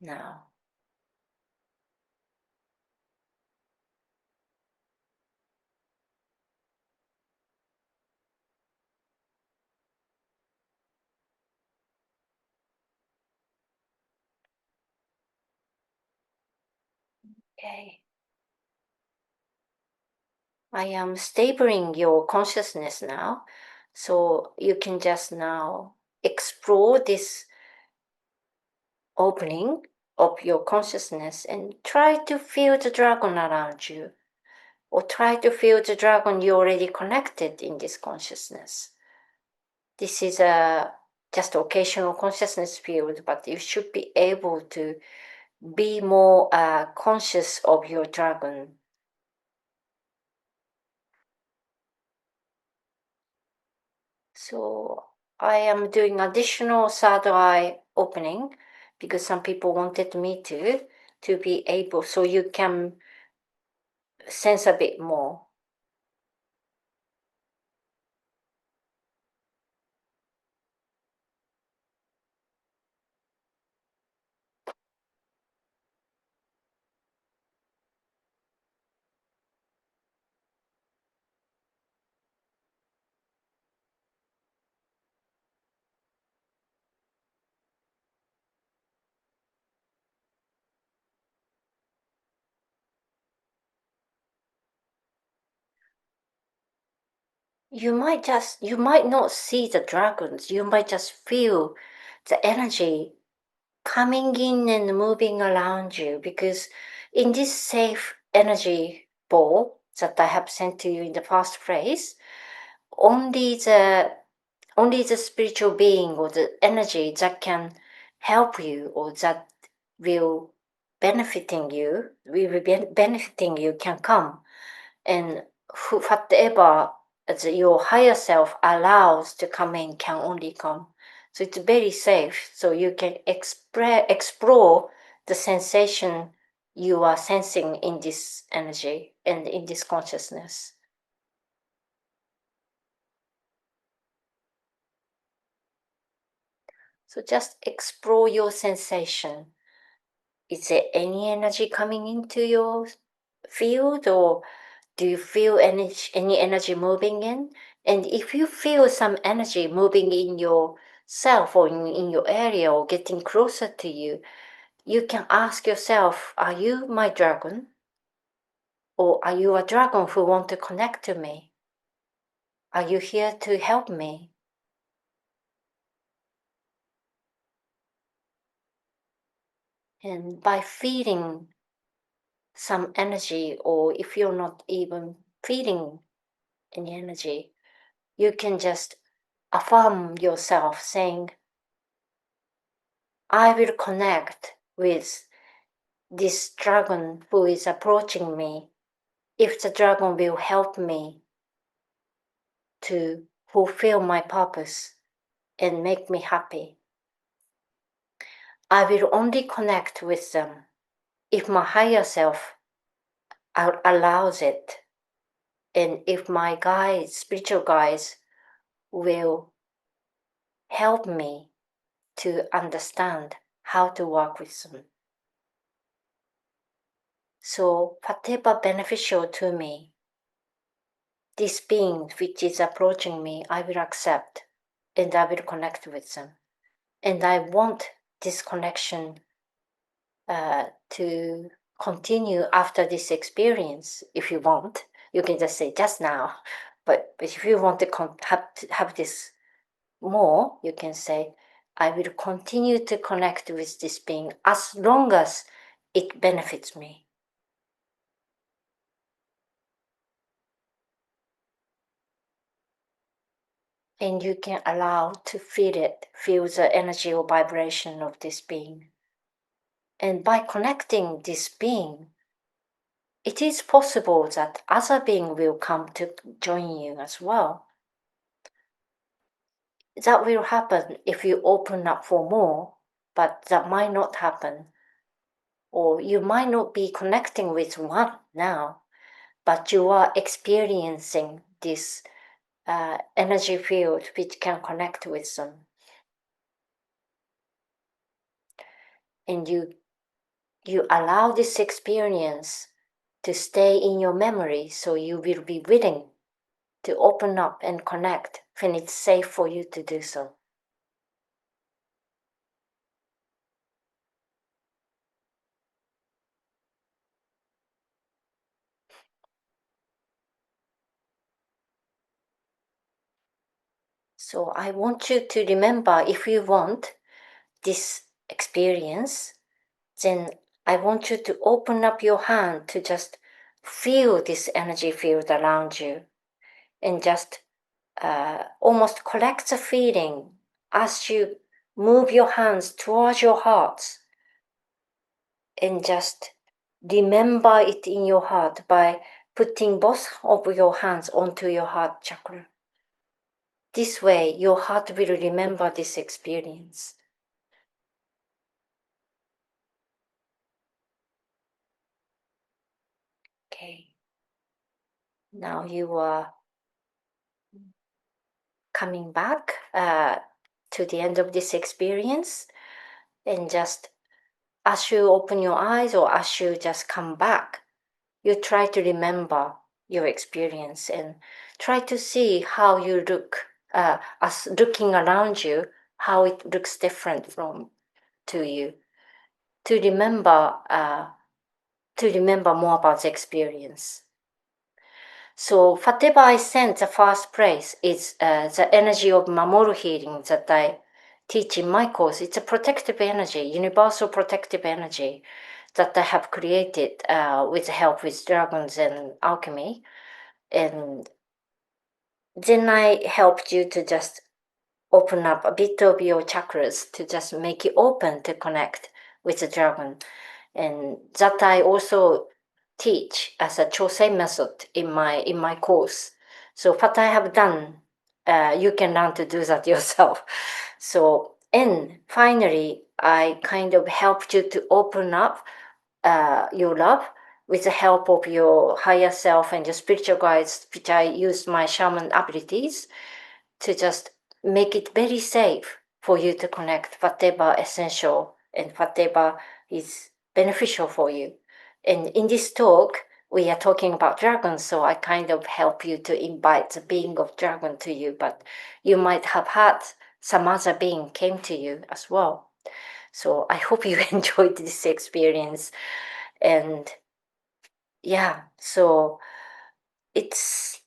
now. Okay. I am stabling your consciousness now, so you can just now explore this opening of your consciousness and try to feel the dragon around you, or try to feel the dragon you already connected in this consciousness. This is a just occasional consciousness field, but you should be able to be more conscious of your dragon. So I am doing additional third eye opening because some people wanted me to be able, so you can sense a bit more. You might not see the dragons, you might just feel the energy coming in and moving around you, because in this safe energy ball that I have sent to you in the first place, only the spiritual being or the energy that can help you or that will will be benefiting you can come. And whatever your higher self allows to come in can only come. So it's very safe. So you can explore the sensation you are sensing in this energy and in this consciousness. So just explore your sensation. Is there any energy coming into your field, or do you feel any energy moving in? And if you feel some energy moving in yourself or in your area or getting closer to you, you can ask yourself, are you my dragon? Or are you a dragon who want to connect to me? Are you here to help me? And by feeling some energy, or if you're not even feeling any energy, you can just affirm yourself saying, I will connect with this dragon who is approaching me if the dragon will help me to fulfill my purpose and make me happy. I will only connect with them if my higher self allows it, and if my guides, spiritual guides, will help me to understand how to work with them. So whatever beneficial to me, this being which is approaching me, I will accept and I will connect with them. And I want this connection to continue after this experience. If you want, you can just say just now. But if you want to have this more, you can say, I will continue to connect with this being as long as it benefits me. And you can allow to feel the energy or vibration of this being. And by connecting this being, it is possible that other being will come to join you as well. that will happen if you open up for more, but that might not happen. Or you might not be connecting with one now, but you are experiencing this energy field which can connect with them. And you allow this experience to stay in your memory, so you will be willing to open up and connect when it's safe for you to do so. So I want you to remember, if you want this experience, then I want you to open up your hand to just feel this energy field around you, and just almost collect the feeling as you move your hands towards your heart, and just remember it in your heart by putting both of your hands onto your heart chakra. This way, your heart will remember this experience. Okay. Now you are coming back to the end of this experience, and just as you open your eyes, or as you just come back, you try to remember your experience and try to see how you look, as looking around you, how it looks different from to you, to remember more about the experience. So whatever I sent, the first place is the energy of Mamoru healing that I teach in my course. It's a protective energy, universal protective energy that I have created with help with dragons and alchemy. And then I helped you to just open up a bit of your chakras, to just make it open to connect with the dragon. And that I also teach as a Chosei method in my course. So what I have done, you can learn to do that yourself. So, and finally, I kind of helped you to open up your love with the help of your higher self and your spiritual guides, which I use my shaman abilities to just make it very safe for you to connect whatever essential and whatever is beneficial for you. And in this talk, we are talking about dragons, so I kind of help you to invite the being of dragon to you, but you might have had some other being came to you as well. So I hope you enjoyed this experience. And yeah, so it's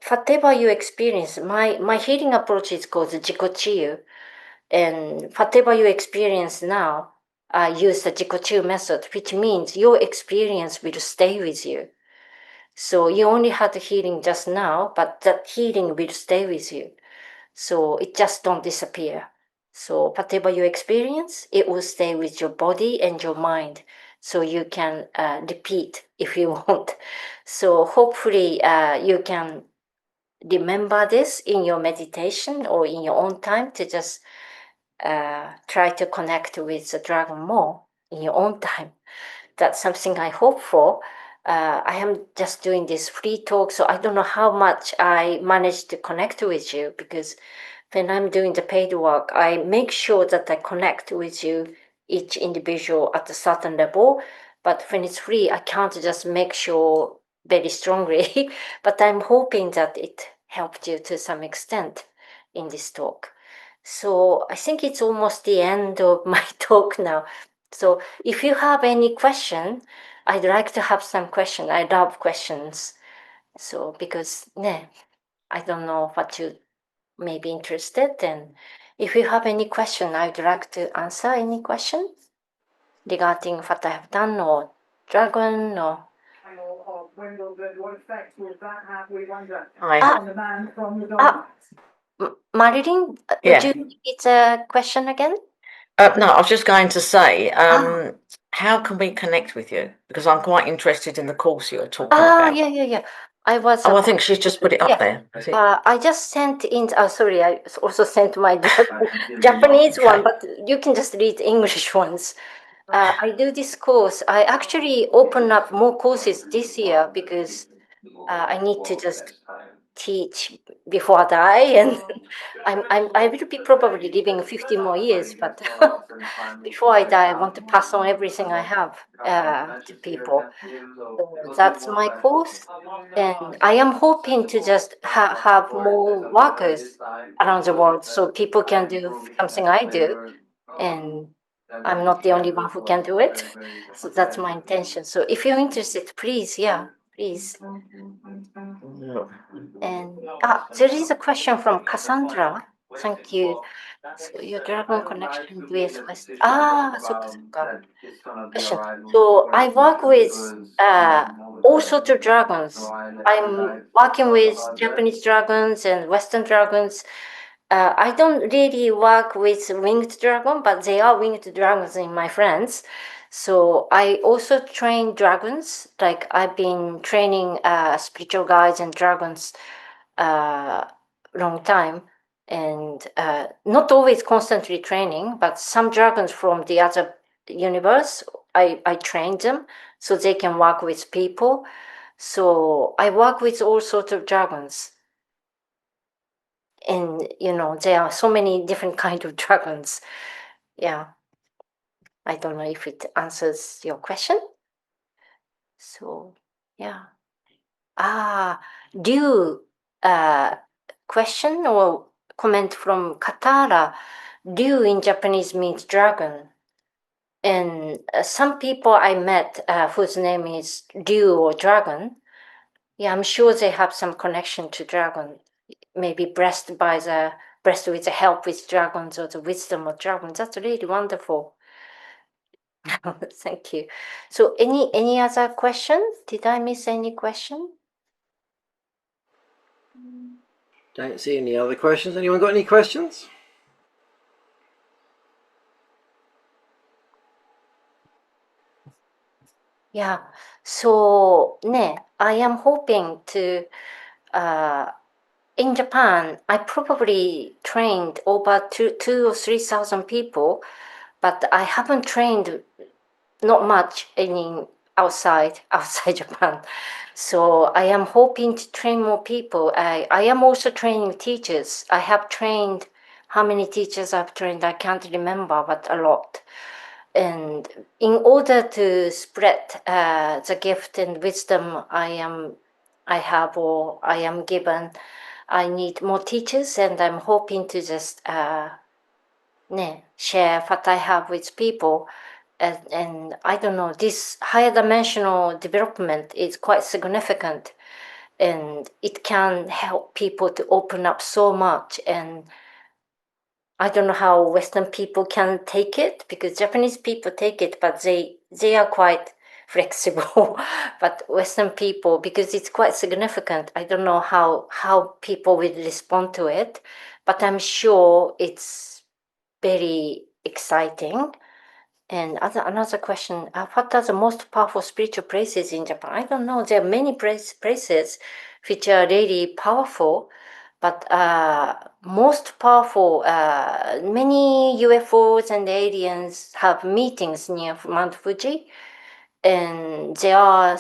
whatever you experience. My healing approach is called Jikochiyu, and whatever you experience now, I use the Jikochiyu method, which means your experience will stay with you. So you only had the healing just now, but that healing will stay with you. So it just don't disappear. So whatever you experience, it will stay with your body and your mind. So you can repeat if you want. So hopefully you can remember this in your meditation or in your own time, to just try to connect with the dragon more in your own time. That's something I hope for. I am just doing this free talk, so I don't know how much I managed to connect with you, because when I'm doing the paid work, I make sure that I connect with you, each individual at a certain level. But when it's free, I can't just make sure very strongly. But I'm hoping that it helped you to some extent in this talk. So I think it's almost the end of my talk now. So if you have any question, I'd like to have some question. I love questions. So because I don't know what you may be interested in. If you have any question, I'd like to answer any question regarding what I have done, or dragon, or What effect would that have, we wonder, Hi. on the man from the dog? Marilyn, Yeah. would you repeat the question again? No, I was just going to say, how can we connect with you? Because I'm quite interested in the course you're talking about. Yeah. I was. Oh, I think she's just put it up Yeah. there. Is it? I just sent in. Sorry, I also sent my Japanese one, but you can just read English ones. I do this course. I actually open up more courses this year because I need to just teach before I die, and I will be probably living 50 more years, but before I die, I want to pass on everything I have to people. So that's my course, and I am hoping to just have more workers around the world so people can do something I do, and I'm not the only one who can do it. So that's my intention. So if you're interested, please, yeah, please. And there is a question from Cassandra. Thank you. So your dragon connection with West. So question. So I work with all sorts of dragons. I'm working with Japanese dragons and Western dragons. I don't really work with winged dragon, but they are winged dragons in my friends. So I also train dragons. Like I've been training spiritual guides and dragons long time, and not always constantly training, but some dragons from the other universe, I trained them so they can work with people. So I work with all sorts of dragons. And there are so many different kind of dragons. Yeah. I don't know if it answers your question. So yeah. Do question or comment from Katara. Ryu in Japanese means dragon. And some people I met whose name is Ryu or dragon, yeah, I'm sure they have some connection to dragon. Maybe blessed with the help with dragons or the wisdom of dragons. That's really wonderful. Thank you. So any other question? Did I miss any question? Don't see any other questions. Anyone got any questions? Yeah. So I am hoping to in Japan, I probably trained over two or 3,000 people, but I haven't trained not much any outside Japan. So I am hoping to train more people. I am also training teachers. I have trained how many teachers I've trained, I can't remember, but a lot. And in order to spread the gift and wisdom I have or I am given, I need more teachers, and I'm hoping to just share what I have with people. And I don't know, this higher dimensional development is quite significant, and it can help people to open up so much. And I don't know how Western people can take it, because Japanese people take it, but they are quite flexible. But Western people, because it's quite significant, I don't know how people will respond to it, but I'm sure it's very exciting. And another question, what are the most powerful spiritual places in Japan? I don't know. There are many places which are really powerful, but most powerful, many UFOs and aliens have meetings near Mount Fuji, and there are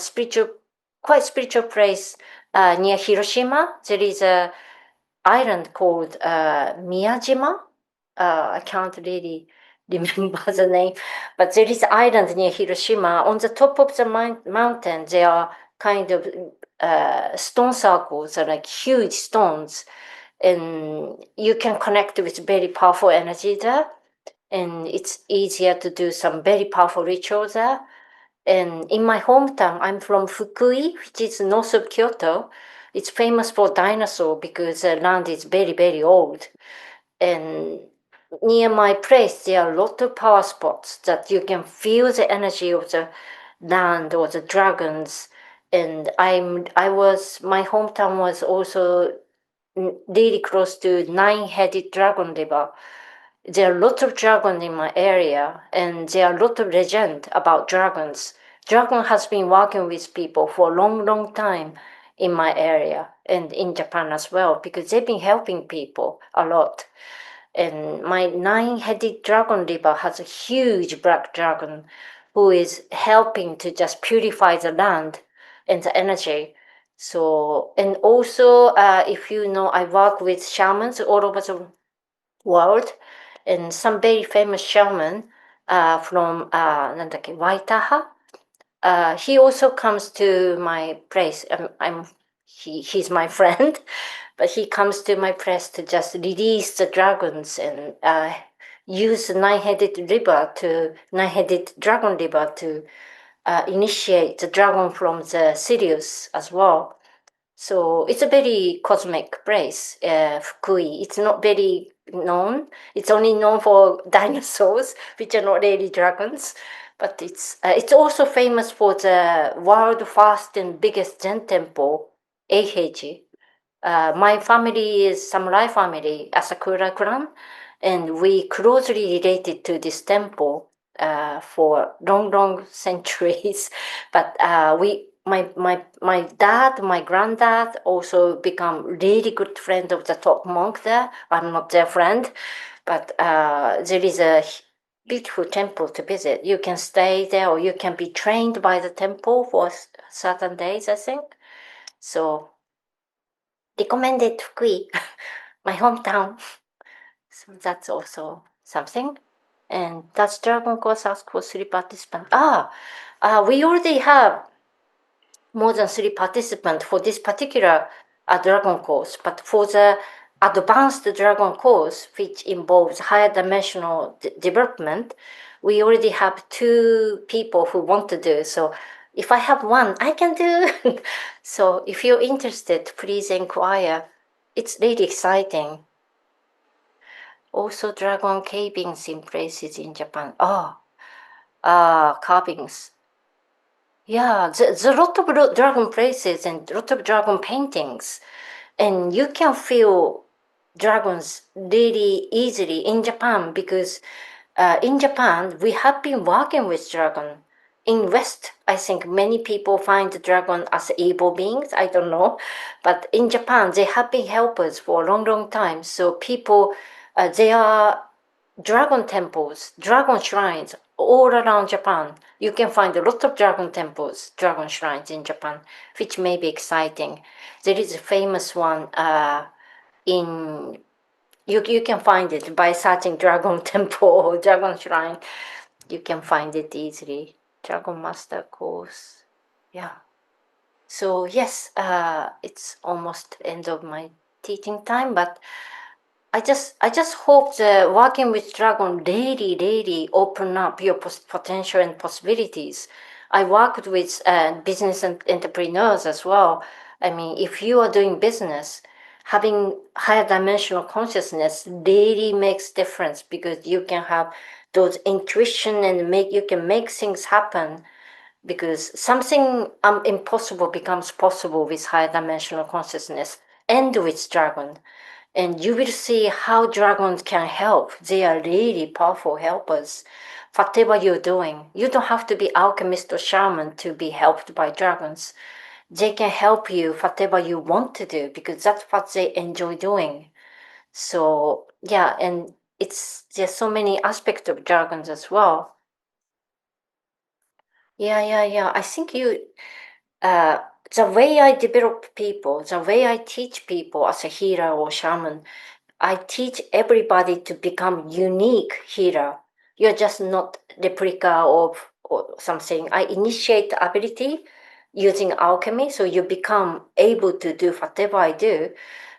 quite spiritual place near Hiroshima. There is a island called Miyajima. I can't really remember the name, but there is island near Hiroshima. On the top of the mountain, there are kind of stone circles, like huge stones, and you can connect with very powerful energy there. And it's easier to do some very powerful rituals there. And in my hometown, I'm from Fukui, which is north of Kyoto. It's famous for dinosaur because the land is very, very old. And near my place, there are a lot of power spots that you can feel the energy of the land or the dragons. And my hometown was also really close to nine-headed dragon river. There are a lot of dragons in my area, and there are a lot of legend about dragons. Dragon has been working with people for a long, long time, in my area and in Japan as well, because they've been helping people a lot. And my 9-headed dragon river has a huge black dragon who is helping to just purify the land and the energy. So, and also, if you know, I work with shamans all over the world, and some very famous shaman from なんだっけ、Waitaha. He also comes to my place. He's my friend, but he comes to my place to just release the dragons and use the nine-headed dragon river to initiate the dragon from the Sirius as well. So it's a very cosmic place, Fukui. It's not very known. It's only known for dinosaurs, which are not really dragons. But it's also famous for the world first and biggest Zen temple, Eiheiji. My family is samurai family, Asakura clan, and we closely related to this temple for long centuries. But my dad, my granddad also become really good friend of the top monk there. I'm not their friend, but there is a beautiful temple to visit. You can stay there, or you can be trained by the temple for certain days, I think. So recommended Fukui, my hometown. So that's also something. And does Dragon Course ask for 3 participants? We already have more than 3 participants for this particular Dragon Course, but for the advanced Dragon Course, which involves higher dimensional development, we already have 2 people who want to do. So if I have one, I can do. So if you're interested, please inquire. It's really exciting. Also, dragon cavings in places in Japan. Carvings. Yeah, there's a lot of dragon places and a lot of dragon paintings. And you can feel dragons really easily in Japan, because in Japan, we have been working with dragon. In West, I think many people find the dragon as evil beings. I don't know. But in Japan, they have been helpers for a long time. So people, there are dragon temples, dragon shrines all around Japan. You can find a lot of dragon temples, dragon shrines in Japan, which may be exciting. There is a famous one in you can find it by searching dragon temple or dragon shrine. You can find it easily. Dragon master course. Yeah. So yes, it's almost end of my teaching time, but I just hope the working with dragon really open up your potential and possibilities. I worked with business and entrepreneurs as well. I mean, if you are doing business, having higher dimensional consciousness really makes difference, because you can have those intuition and you can make things happen, because something impossible becomes possible with higher dimensional consciousness and with dragon. And you will see how dragons can help. They are really powerful helpers. Whatever you're doing, you don't have to be alchemist or shaman to be helped by dragons. They can help you whatever you want to do, because that's what they enjoy doing. So yeah, and there's so many aspects of dragons as well. Yeah. I think the way I develop people, the way I teach people as a healer or shaman, I teach everybody to become unique healer. You're just not replica of or something. I initiate the ability using alchemy, so you become able to do whatever I do,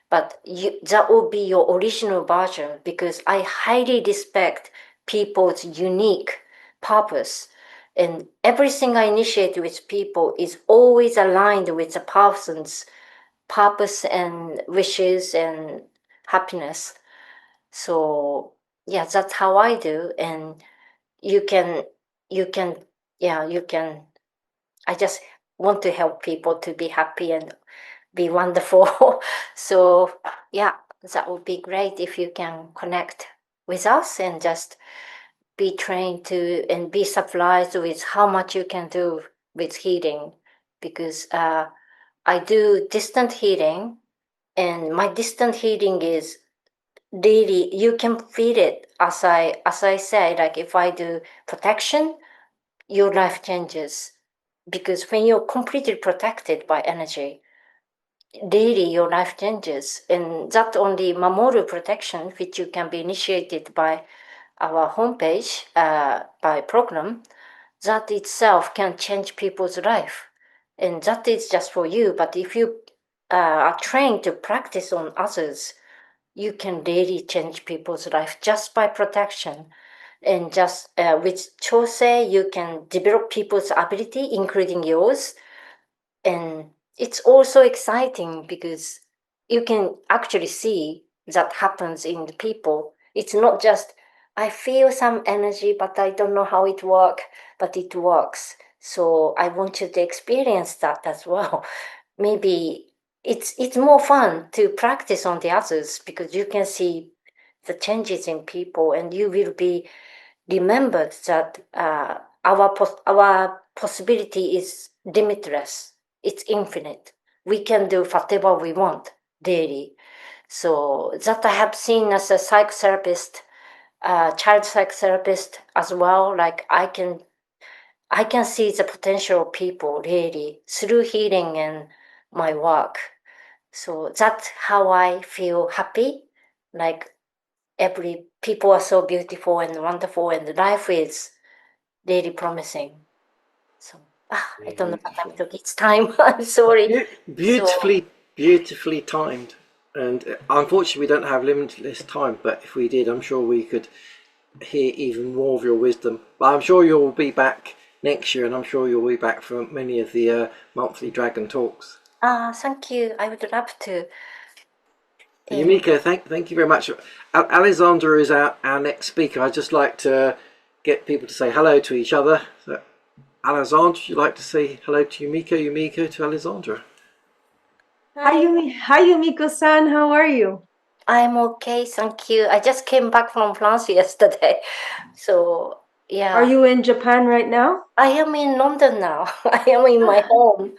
but that will be your original version, because I highly respect people's unique purpose. And everything I initiate with people is always aligned with the person's purpose and wishes and happiness. So yeah, that's how I do. And you can you can you can I just want to help people to be happy and be wonderful. So yeah, that would be great if you can connect with us and just be trained to and be surprised with how much you can do with healing, because I do distant healing, and my distant healing is really, you can feel it. As I say, like if I do protection, your life changes, because when you're completely protected by energy, daily your life changes. And that only Mamoru protection, which you can be initiated by our homepage, by program, that itself can change people's life. And that is just for you. But if you are trained to practice on others, you can really change people's life just by protection. And just with Chosei, you can develop people's ability, including yours. And it's also exciting because you can actually see that happens in the people. It's not just, I feel some energy, but I don't know how it works, but it works. So I want you to experience that as well. Maybe it's more fun to practice on the others, because you can see the changes in people, and you will be remembered that our possibility is limitless. It's infinite. We can do whatever we want daily. So that I have seen as a psychotherapist, child psychotherapist as well. Like I can see the potential of people really through healing and my work. So that's how I feel happy. Like every people are so beautiful and wonderful, and life is really promising. So I don't know what I'm talking. It's time. I'm sorry. Beautifully timed. And unfortunately, we don't have limitless time. But if we did, I'm sure we could hear even more of your wisdom. But I'm sure you'll be back next year, and I'm sure you'll be back for many of the monthly Dragon talks. Thank you. I would love to. Yumiko, thank you very much. Alexandra is our next speaker. I'd just like to get people to say hello to each other. So, Alexandra, would you like to say hello to Yumiko? Yumiko to Alexandra. Hi, Yumiko-san. How are you? I'm okay, thank you. I just came back from France yesterday. So yeah. Are you in Japan right now? I am in London now. I am in my home.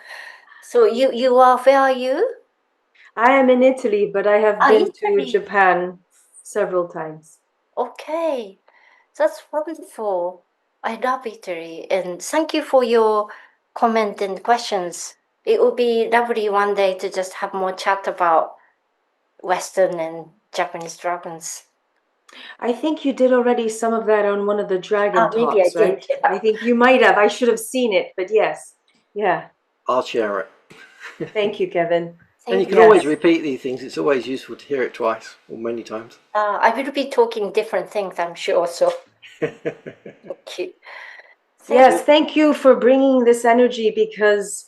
So you are, where are you? I am in Italy, but I have been to Italy. Japan several times. Okay. That's wonderful. I love Italy. And thank you for your comment and questions. It would be lovely one day to just have more chat about Western and Japanese dragons. I think you did already some of that on one of the dragon Maybe I talks, right? did. Yeah. I think you might have. I should have seen it, but yes. Yeah. I'll share it. Thank you, Kevin. And you can always repeat these things. It's always useful to hear it twice or many times. I will be talking different things, I'm sure. So thank you. Thank you for bringing this energy, because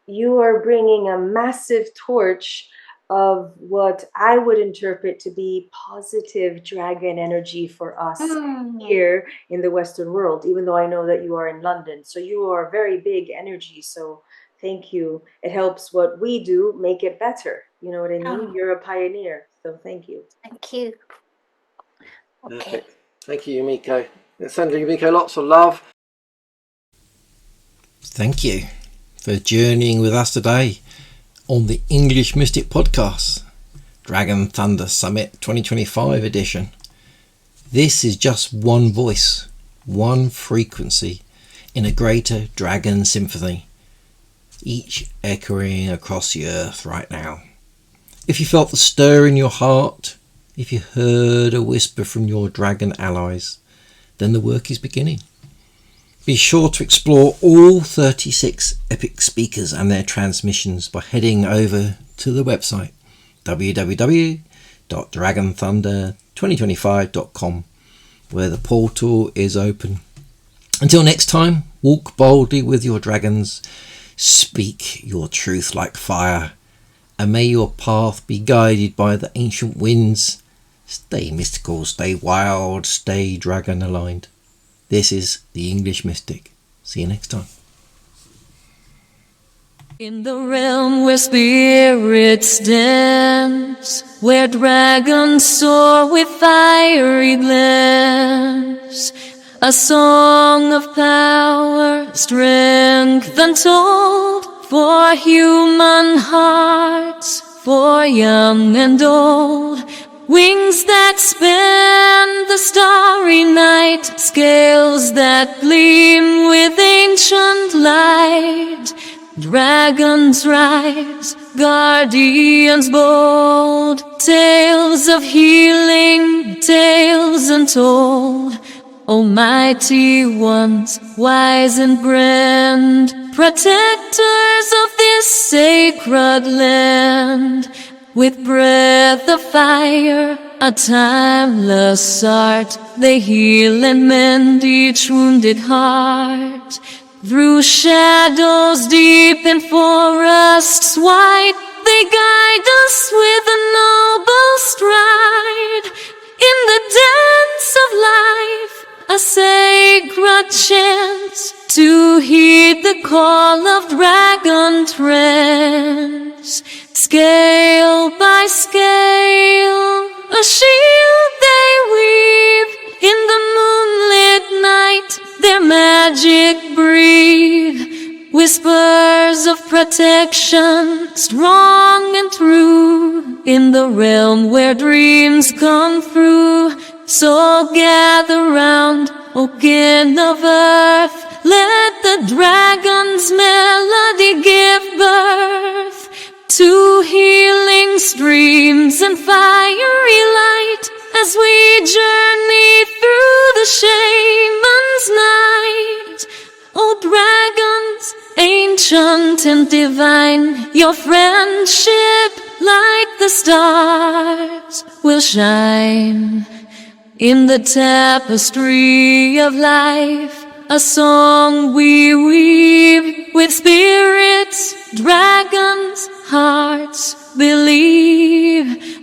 you are bringing a massive torch of what I would interpret to be positive dragon energy for us here in the Western world, even though I know that you are in London. So you are very big energy. So thank you. It helps what we do make it better. You know what I mean? You're a pioneer. So thank you. Thank you. Okay. Perfect. Thank you, Yumiko. Send Yumiko lots of love. Thank you for journeying with us today on the English Mystic Podcast, Dragon Thunder Summit 2025 edition. This is just one voice, one frequency in a greater dragon symphony, each echoing across the earth right now. If you felt the stir in your heart, if you heard a whisper from your dragon allies, then the work is beginning. Be sure to explore all 36 epic speakers and their transmissions by heading over to the website www.dragonthunder2025.com, where the portal is open. Until next time, walk boldly with your dragons, speak your truth like fire, and may your path be guided by the ancient winds. Stay mystical, stay wild, stay dragon aligned. This is the English Mystic. See you next time. In the realm where spirits dance, where dragons soar with fiery glance, a song of power, strength untold for human hearts, for young and old. Wings that span the starry night, scales that gleam with ancient light. Dragons rise, guardians bold, tales of healing, tales untold. Almighty ones, wise and grand, protectors of this sacred land. With breath of fire, a timeless art, they heal and mend each wounded heart. Through shadows deep and forests wide, they guide us with a noble stride. In the dance of life, a sacred chance to heed the call of dragon trance. Scale by scale, a shield they weave. In the moonlit night, their magic breathe. Whispers of protection, strong and true. In the realm where dreams come through. So gather round, O kin of earth. Let the dragon's melody give birth to healing streams and fiery light as we journey through the shaman's night. O dragons, ancient and divine, your friendship like the stars will shine. In the tapestry of life, a song we weave with spirits, dragons, hearts believe.